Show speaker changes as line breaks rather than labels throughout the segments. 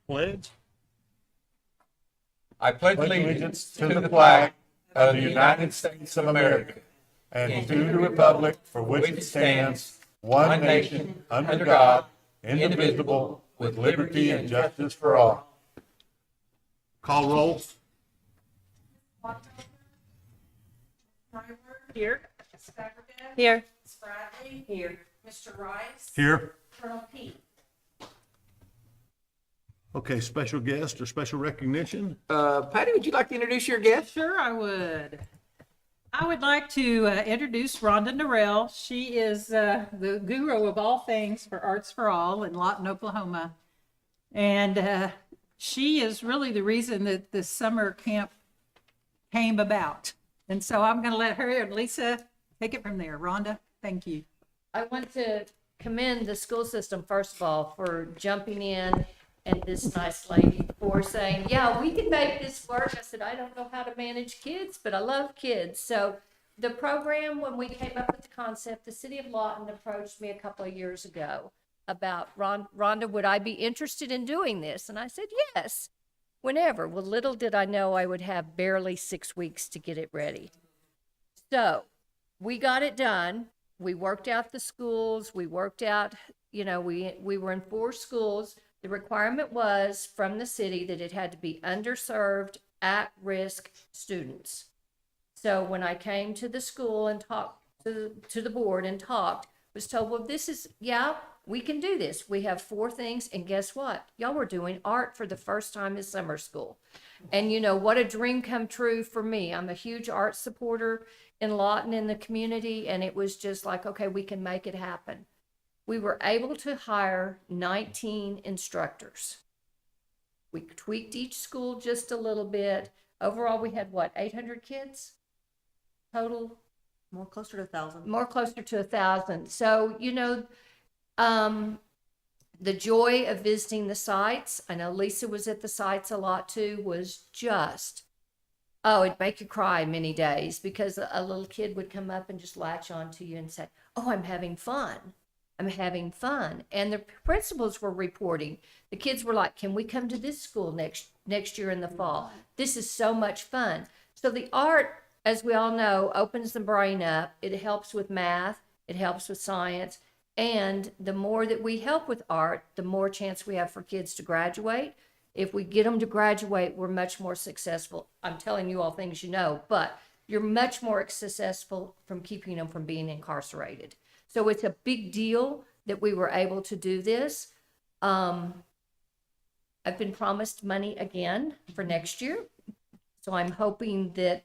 Pledge.
I pledge allegiance to the flag of the United States of America and to the republic for which it stands, one nation, under God, indivisible, with liberty and justice for all.
Call roll.
Here.
Ms. Pepperdew?
Here.
Ms. Bradley?
Here.
Mr. Rice?
Here.
Colonel Pete?
Okay, special guest or special recognition.
Patty, would you like to introduce your guest?
Sure, I would. I would like to introduce Rhonda Norrell. She is the guru of all things for Arts for All in Lawton, Oklahoma. And she is really the reason that this summer camp came about. And so I'm going to let her and Lisa take it from there. Rhonda, thank you.
I want to commend the school system, first of all, for jumping in, and this nice lady for saying, yeah, we can make this work. I said, I don't know how to manage kids, but I love kids. So the program, when we came up with the concept, the city of Lawton approached me a couple of years ago about, Rhonda, would I be interested in doing this? And I said, yes, whenever. Well, little did I know I would have barely 6 weeks to get it ready. So we got it done. We worked out the schools. We worked out, we were in 4 schools. The requirement was from the city that it had to be underserved, at-risk students. So when I came to the school and talked to the board and talked, was told, well, we can do this. We have 4 things, and guess what? Y'all were doing art for the first time in summer school. And what a dream come true for me. I'm a huge art supporter in Lawton in the community, and it was just like, okay, we can make it happen. We were able to hire 19 instructors. We tweaked each school just a little bit. Overall, we had 800 kids total?
More closer to 1,000.
More closer to 1,000. So, the joy of visiting the sites, I know Lisa was at the sites a lot too, was just, it'd make you cry many days, because a little kid would come up and just latch on to you and say, oh, I'm having fun. I'm having fun. And the principals were reporting. The kids were like, can we come to this school next year in the fall? This is so much fun. So the art, as we all know, opens the brain up. It helps with math. It helps with science. And the more that we help with art, the more chance we have for kids to graduate. If we get them to graduate, we're much more successful. I'm telling you all things you know, but you're much more successful from keeping them from being incarcerated. So it's a big deal that we were able to do this. I've been promised money again for next year. So I'm hoping that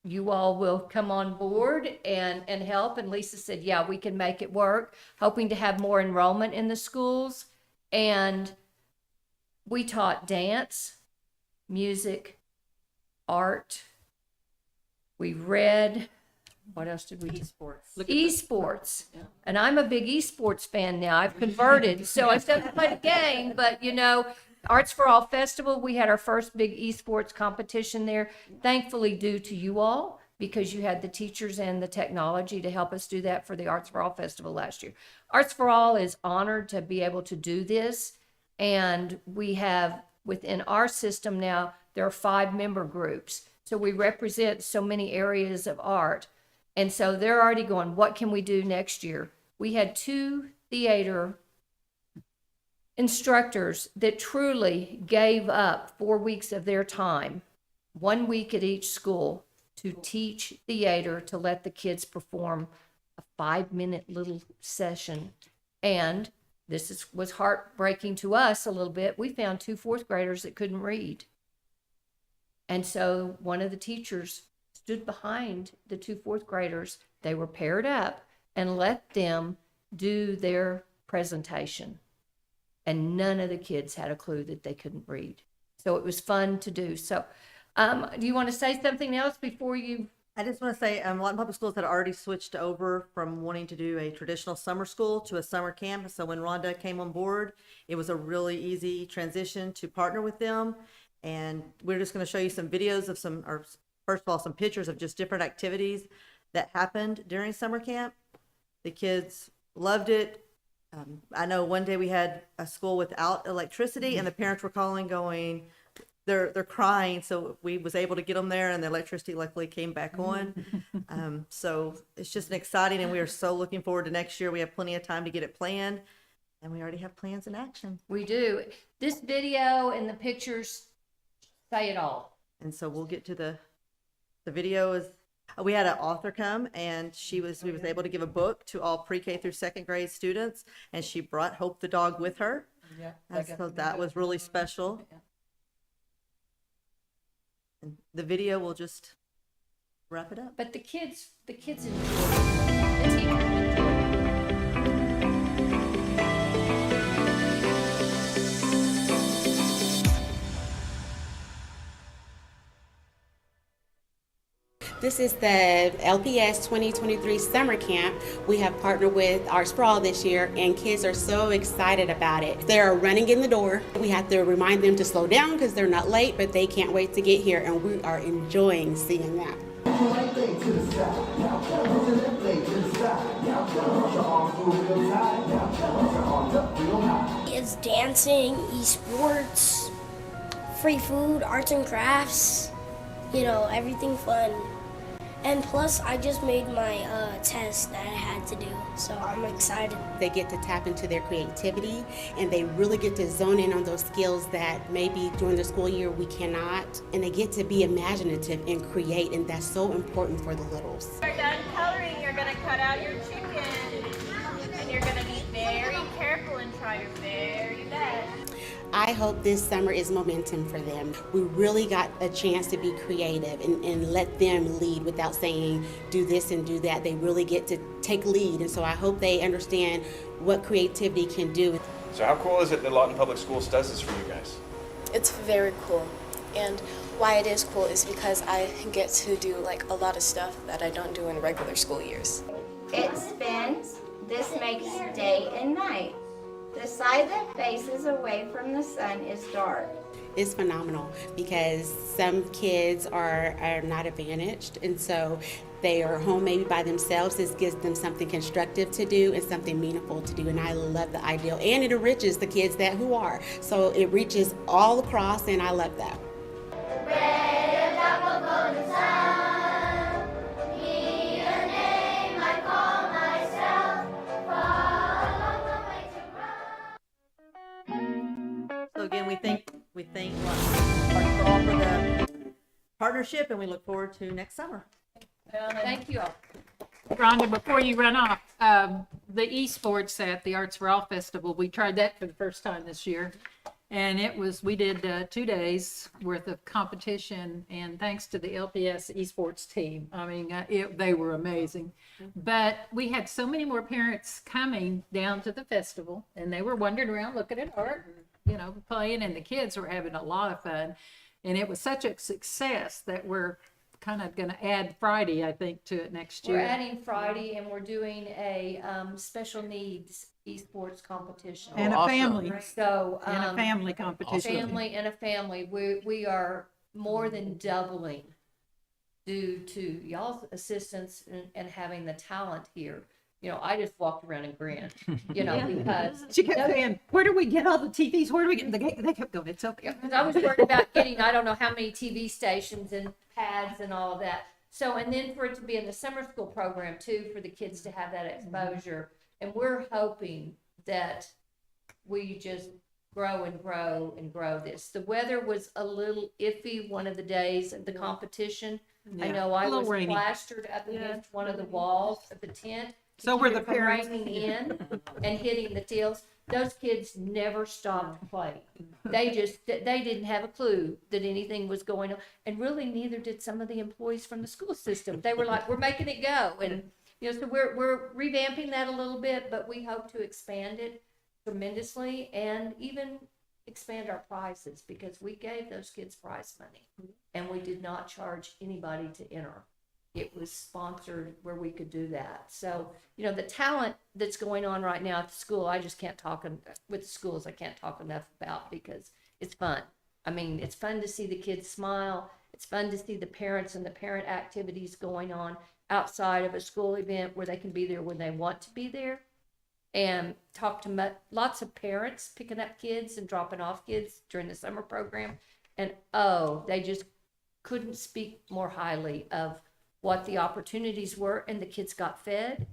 you all will come on board and help. And Lisa said, yeah, we can make it work. Hoping to have more enrollment in the schools. And we taught dance, music, art. We read. What else did we do? Esports.
Yeah.
And I'm a big esports fan now. I've converted. So I still play the game, but Arts for All Festival, we had our first big esports competition there, thankfully due to you all, because you had the teachers and the technology to help us do that for the Arts for All Festival last year. Arts for All is honored to be able to do this, and we have, within our system now, there are 5 member groups. So we represent so many areas of art. And so they're already going, what can we do next year? We had 2 theater instructors that truly gave up 4 weeks of their time, 1 week at each school, to teach theater, to let the kids perform a 5-minute little session. And this was heartbreaking to us a little bit. We found 2 4th graders that couldn't read. And so one of the teachers stood behind the 2 4th graders. They were paired up and let them do their presentation. And none of the kids had a clue that they couldn't read. So it was fun to do. So do you want to say something else before you?
I just want to say, Lawton Public Schools had already switched over from wanting to do a traditional summer school to a summer camp. So when Rhonda came on board, it was a really easy transition to partner with them. And we're just going to show you some videos of first of all, some pictures of just different activities that happened during summer camp. The kids loved it. I know one day we had a school without electricity and the parents were calling going, they're crying. So we was able to get them there and the electricity luckily came back on. So it's just an exciting and we are so looking forward to next year. We have plenty of time to get it planned and we already have plans in action.
We do. This video and the pictures say it all.
And so we'll get to the video is, we had an author come and we was able to give a book to all pre-K through second grade students and she brought Hope the dog with her.
Yeah.
And so that was really special. And the video will just wrap it up.
But the kids enjoy it. The teachers enjoy it.
This is the LPS 2023 summer camp. We have partnered with Arts for All this year, and kids are so excited about it. They're running in the door. We have to remind them to slow down because they're not late, but they can't wait to get here, and we are enjoying seeing that.
It's dancing, esports, free food, arts and crafts, everything fun. And plus, I just made my test that I had to do, so I'm excited.
They get to tap into their creativity, and they really get to zone in on those skills that maybe during the school year we cannot. And they get to be imaginative and create, and that's so important for the littles.
When you're done coloring, you're going to cut out your chicken, and you're going to be very careful and try your very best.
I hope this summer is momentum for them. We really got a chance to be creative and let them lead without saying, do this and do that. They really get to take lead, and so I hope they understand what creativity can do.
So how cool is it that Lawton Public Schools does this for you guys?
It's very cool, and why it is cool is because I get to do a lot of stuff that I don't do in regular school years.
It spins. This makes day and night. The side that faces away from the sun is dark.
It's phenomenal because some kids are not advantaged, and so they are home maybe by themselves. This gives them something constructive to do and something meaningful to do, and I love the ideal. And it enriches the kids who are. So it reaches all across, and I love that.
So again, we thank Arts for All for the partnership and we look forward to next summer.
Thank you all.
Rhonda, before you run off, the esports at the Arts for All Festival, we tried that for the first time this year. And we did 2 days worth of competition, and thanks to the LPS esports team. I mean, they were amazing. But we had so many more parents coming down to the festival, and they were wandering around looking at art and, playing, and the kids were having a lot of fun. And it was such a success that we're kind of going to add Friday, I think, to it next year.
We're adding Friday, and we're doing a special needs esports competition.
And a family.
So
And a family competition.
Family and a family. We are more than doubling due to y'all's assistance and having the talent here. I just walked around and grinned, because
She kept saying, where do we get all the TVs? Where do we get they kept going, it's okay.
because I was worried about getting, I don't know how many TV stations and pads and all of that. So, and then for it to be in the summer school program too, for the kids to have that exposure. And we're hoping that we just grow and grow and grow this. The weather was a little iffy one of the days of the competition. I
Yeah,
know I
a little
was
rainy.
plastered up against one of the walls of the tent. to
So were
keep
the
it from
parents.
raining in and hitting the tills. Those kids never stopped playing. They didn't have a clue that anything was going on. And really neither did some of the employees from the school system. They were like, we're making it go. And so we're revamping that a little bit, but we hope to expand it tremendously and even expand our prices, because we gave those kids prize money and we did not charge anybody to enter. It was sponsored where we could do that. So, the talent that's going on right now at the school, I just can't talk with the schools. I can't talk enough about, because it's fun. I mean, it's fun to see the kids smile. It's fun to see the parents and the parent activities going on outside of a school event where they can be there when they want to be there. and talked to lots of parents picking up kids and dropping off kids during the summer program. And they just couldn't speak more highly of what the opportunities were. And the kids got fed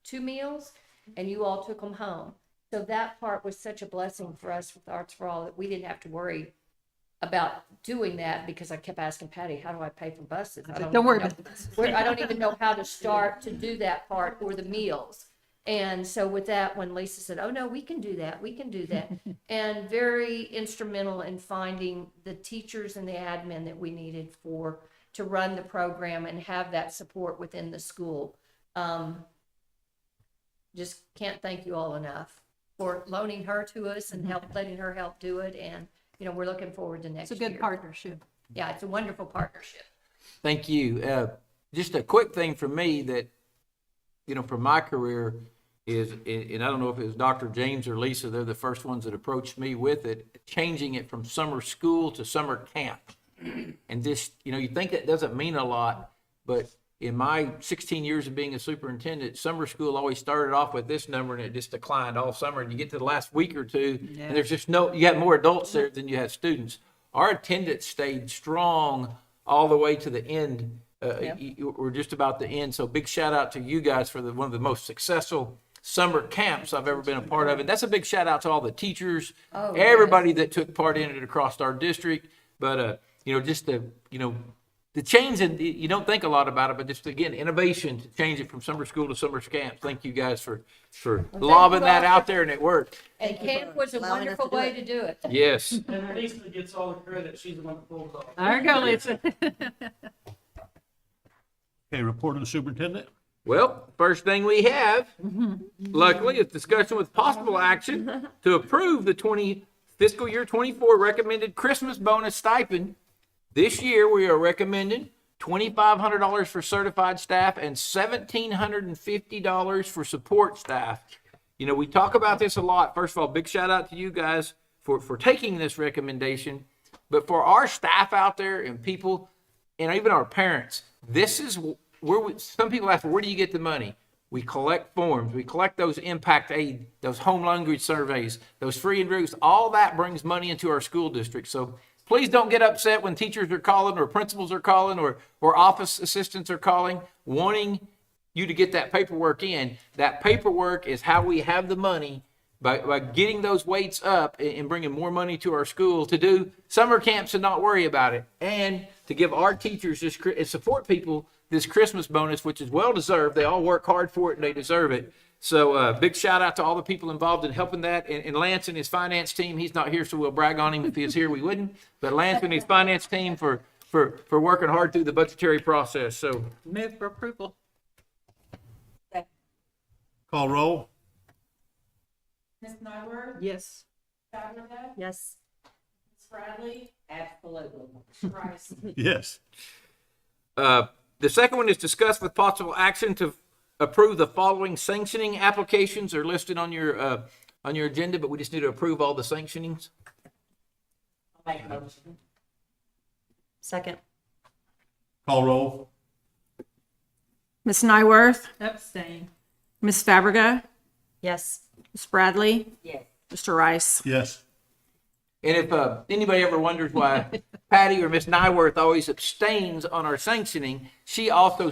2 meals and you all took them home. So that part was such a blessing for us with Arts for All that we didn't have to worry about doing that, because I kept asking Patty, how do I pay for buses?
Don't worry about the buses.
I don't even know how to start to do that part or the meals. And so with that, when Lisa said, oh no, we can do that, and very instrumental in finding the teachers and the admin that we needed to run the program and have that support within the school. Just can't thank you all enough for loaning her to us and letting her help do it. And, we're looking forward to next year.
It's a good partnership.
Yeah, it's a wonderful partnership.
Thank you. Just a quick thing for me that, from my career is, and I don't know if it was Dr. James or Lisa, they're the first ones that approached me with it, changing it from summer school to summer camp. And this, you think that doesn't mean a lot, but in my 16 years of being a superintendent, summer school always started off with this number and it just declined all summer. And you get to the last week or two, and there's just you got more adults there than you have students. Our attendance stayed strong all the way to the end. We're just about the end. So big shout out to you guys for one of the most successful summer camps I've ever been a part of. And that's a big shout out to all the teachers, everybody that took part in it across our district. But, just the change, and you don't think a lot about it, but just again, innovation to change it from summer school to summer camp. Thank you guys for lobbing that out there, and it worked.
And camp was a wonderful way to do it.
Yes.
And Lisa gets all the credit. She's the one that pulls off.
There you go, Lisa.
Okay, report of the superintendent.
Well, first thing we have, luckily, is discussion with possible action to approve the fiscal year 24 recommended Christmas bonus stipend. This year, we are recommending $2,500 for certified staff and $1,750 for support staff. We talk about this a lot. First of all, big shout out to you guys for taking this recommendation. But for our staff out there and people, and even our parents, this is where some people ask, where do you get the money? We collect forms. We collect those impact aid, those home language surveys, those free and reduced. All that brings money into our school district. So please don't get upset when teachers are calling or principals are calling or office assistants are calling, wanting you to get that paperwork in. That paperwork is how we have the money by getting those weights up and bringing more money to our school to do summer camps and not worry about it. And to give our teachers and support people this Christmas bonus, which is well deserved. They all work hard for it and they deserve it. So big shout out to all the people involved in helping that. And Lance and his finance team, he's not here, so we'll brag on him. If he was here, we wouldn't. But Lance and his finance team for working hard through the budgetary process. So
Move for approval.
Call roll.
Ms. Nyworth?
Yes.
Fabrica?
Yes.
Ms. Bradley?
Absolutely.
Mr. Rice?
Yes.
the second one is discussed with possible action to approve the following sanctioning applications are listed on your agenda, but we just need to approve all the sanctionings.
I'll make a motion.
Second.
Call roll.
Ms. Nyworth,
Abstain.
Ms. Fabrica,
Yes.
Ms. Bradley,
Yes.
Mr. Rice.
Yes.
And if anybody ever wonders why Patty or Miss Nyworth always abstains on our sanctioning, she also,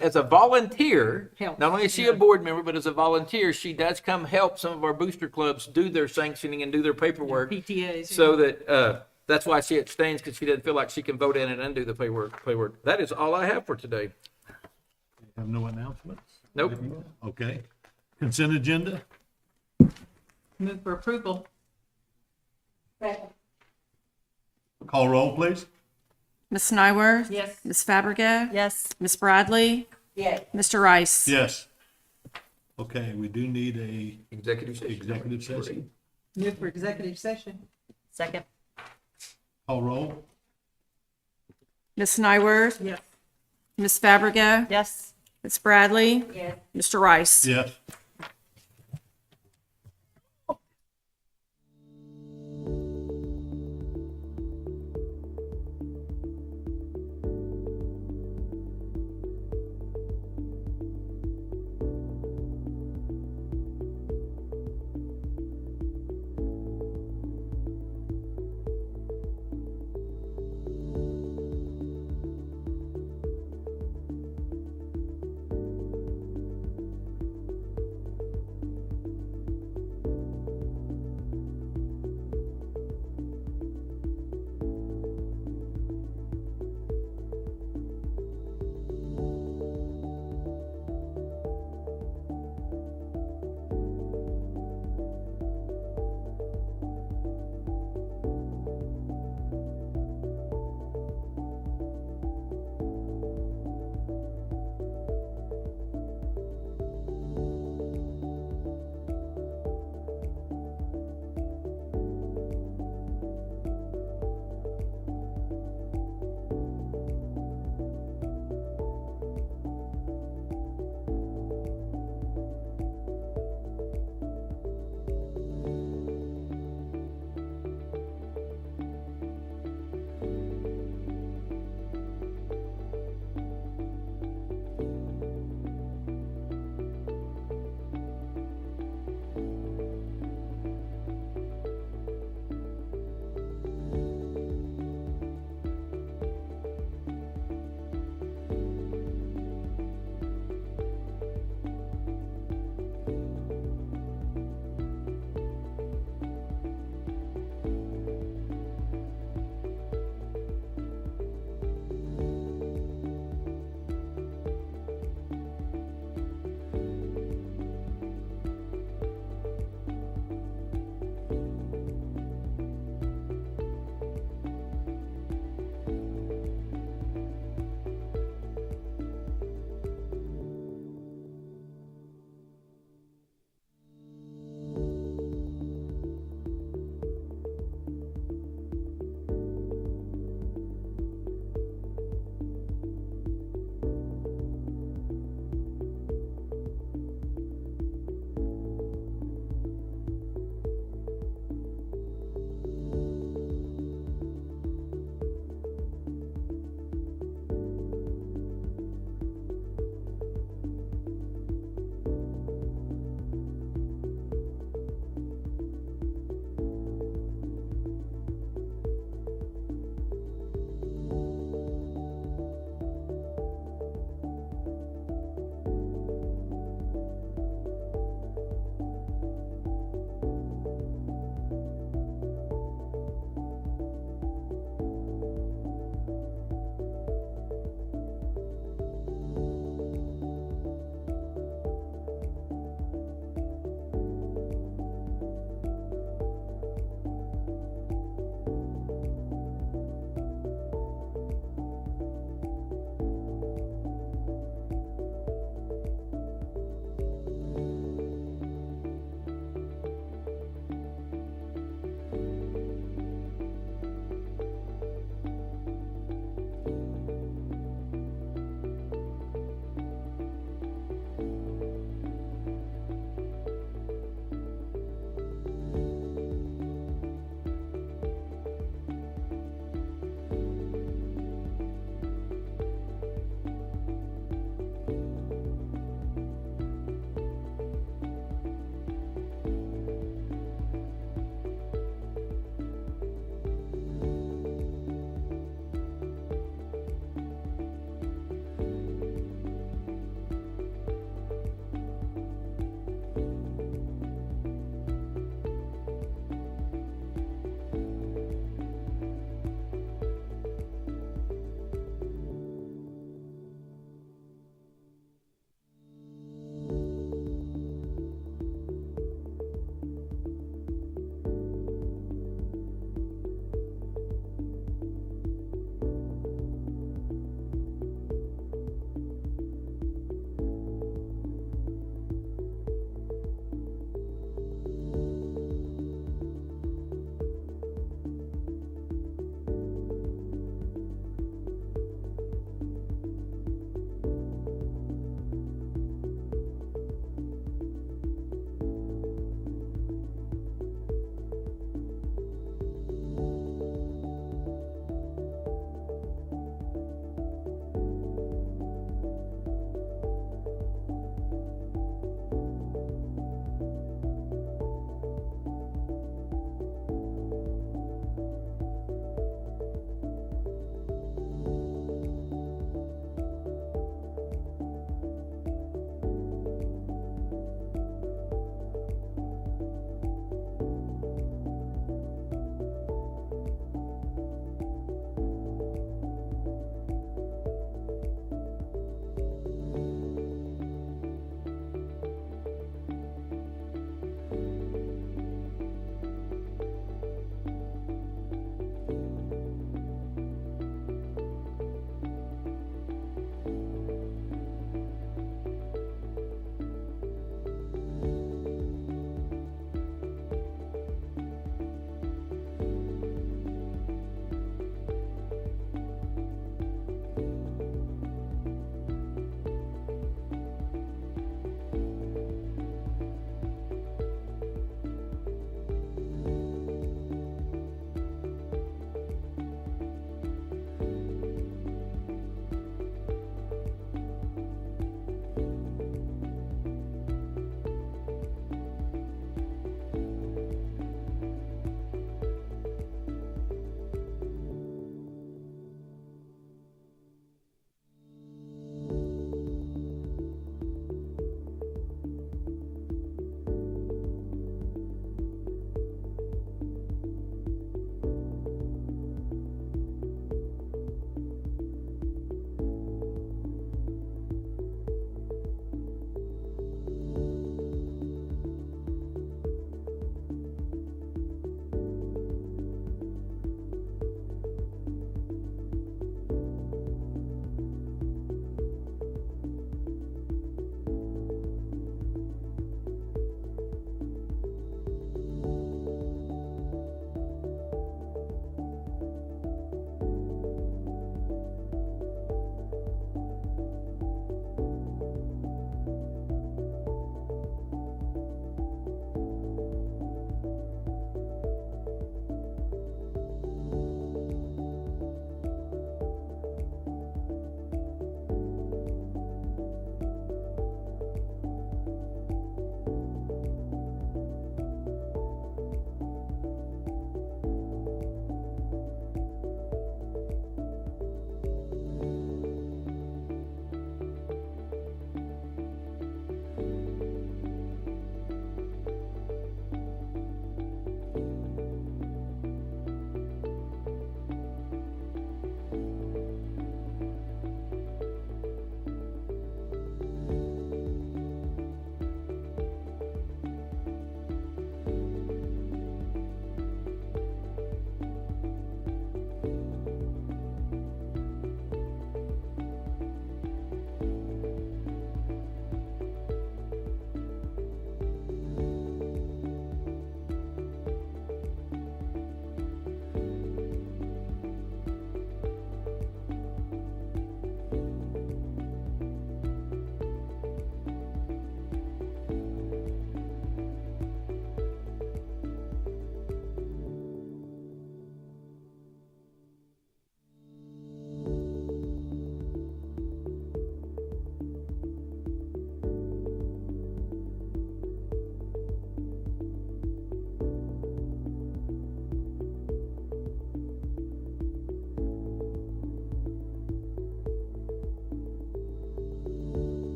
as a volunteer,
Helps.
not only is she a board member, but as a volunteer, she does come help some of our booster clubs do their sanctioning and do their paperwork.
PTAs.
So that that's why she abstains, because she doesn't feel like she can vote in and undo the paperwork. That is all I have for today.
Have no announcements?
Nope.
Okay. Consent agenda?
Move for approval.
Call roll, please.
Ms. Nyworth,
Yes.
Ms. Fabrica,
Yes.
Ms. Bradley,
Yes.
Mr. Rice.
Yes. Okay, we do need a
Executive
session.
Move for executive session.
Second.
Call roll.
Ms. Nyworth,
Yes.
Ms. Fabrica,
Yes.
Ms. Bradley,
Yes.
Mr. Rice.
Yes.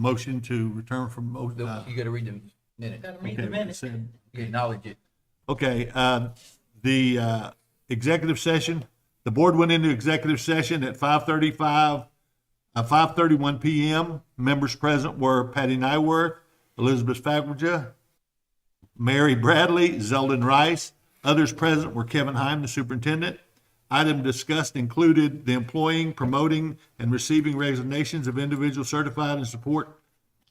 motion to return from,
You gotta read the minute.
Gotta read
okay,
the
what it
minutes.
said.
You acknowledge it.
Okay, the executive session, the board went into executive session at 5:31 PM. Members present were Patty Nyworth, Elizabeth Faberge, Mary Bradley, Zeldin Rice. Others present were Kevin Heim, the superintendent. Item discussed included the employing, promoting, and receiving resignations of individual certified and support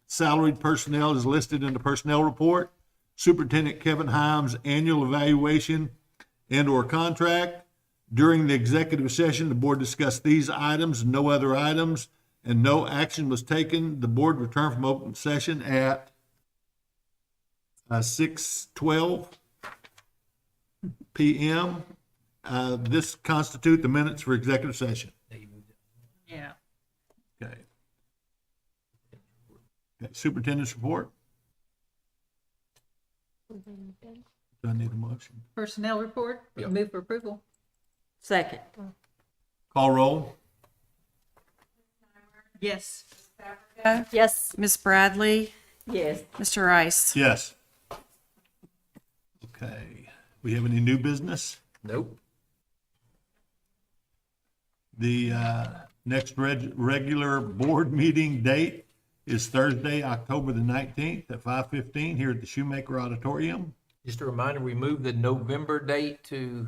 salaried personnel as listed in the personnel report. Superintendent Kevin Himes' annual evaluation and/or contract. During the executive session, the board discussed these items, no other items, and no action was taken. The board returned from open session at 6:12 PM. This constitute the minutes for executive session.
Yeah.
Okay. Okay, superintendent's report. Do I need a motion?
Personnel report,
Yep.
move for approval.
Second.
Call roll.
Yes.
Yes. Ms. Bradley,
Yes.
Mr. Rice.
Yes. Okay, we have any new business?
Nope.
The next regular board meeting date is Thursday, October the 19th at 5:15 here at the Shoemaker Auditorium.
Just a reminder, we moved the November date to,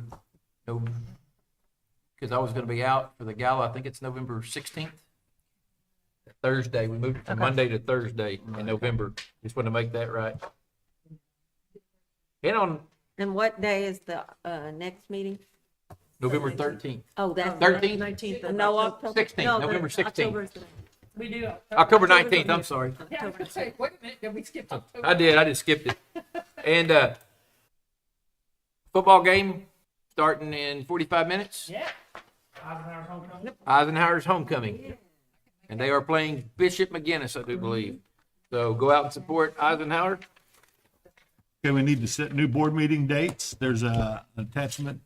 because I was gonna be out for the gala, I think it's November 16th. Thursday, we moved it from Monday to Thursday in November. Just want to make that right. And on
And what day is the, next meeting?
November 13th.
Oh, that's.
13th?
19th. No, October.
16th,
no,
November 16th.
October is the-
We do.
October 19th, I'm sorry.
Yeah, I was gonna say, wait a minute, did we skip October?
I just skipped it. And football game starting in 45 minutes.
Yeah. Eisenhower's homecoming.
Eisenhower's homecoming. And they are playing Bishop McGinnis, I do believe. So go out and support Eisenhower.
Okay, we need to set new board meeting dates. There's a attachment,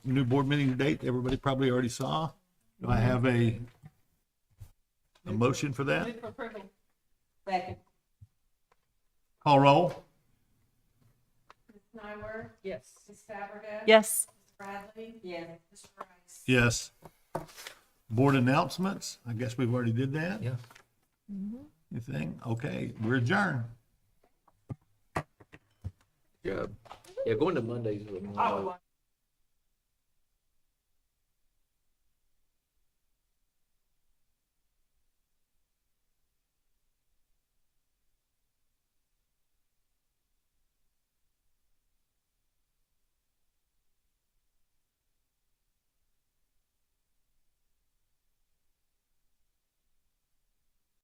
new board meeting date everybody probably already saw. Do I have a motion for that?
Move for approval. Second.
Call roll.
Ms. Nyworth,
Yes.
Ms. Faberge,
Yes.
Ms. Bradley,
Yes.
Mr. Rice.
Yes. Board announcements, I guess we've already did that.
Yeah.
Anything? Okay, we're adjourned.
Yeah, going to Mondays.
I would like